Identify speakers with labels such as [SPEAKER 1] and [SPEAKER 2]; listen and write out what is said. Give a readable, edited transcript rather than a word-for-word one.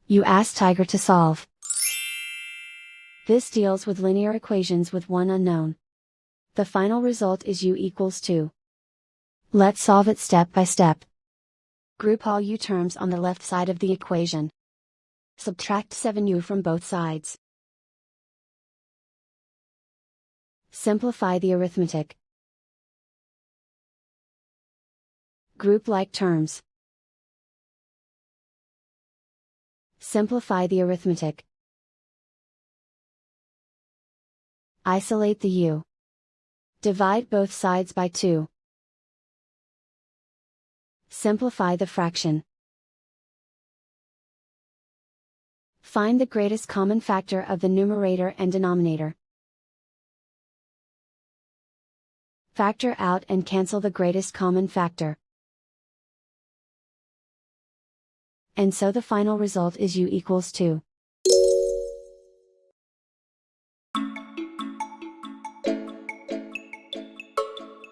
[SPEAKER 1] You ask Tiger to solve. This deals with linear equations with one unknown. The final result is u equals 2. Let's solve it step by step. Group all u terms on the left side of the equation. Subtract 7u from both sides. Simplify the arithmetic. Group like terms. Simplify the arithmetic. Isolate the u. Divide both sides by 2. Simplify the fraction. Find the greatest common factor of the numerator and denominator. Factor out and cancel the greatest common factor. And so the final result is u equals 2.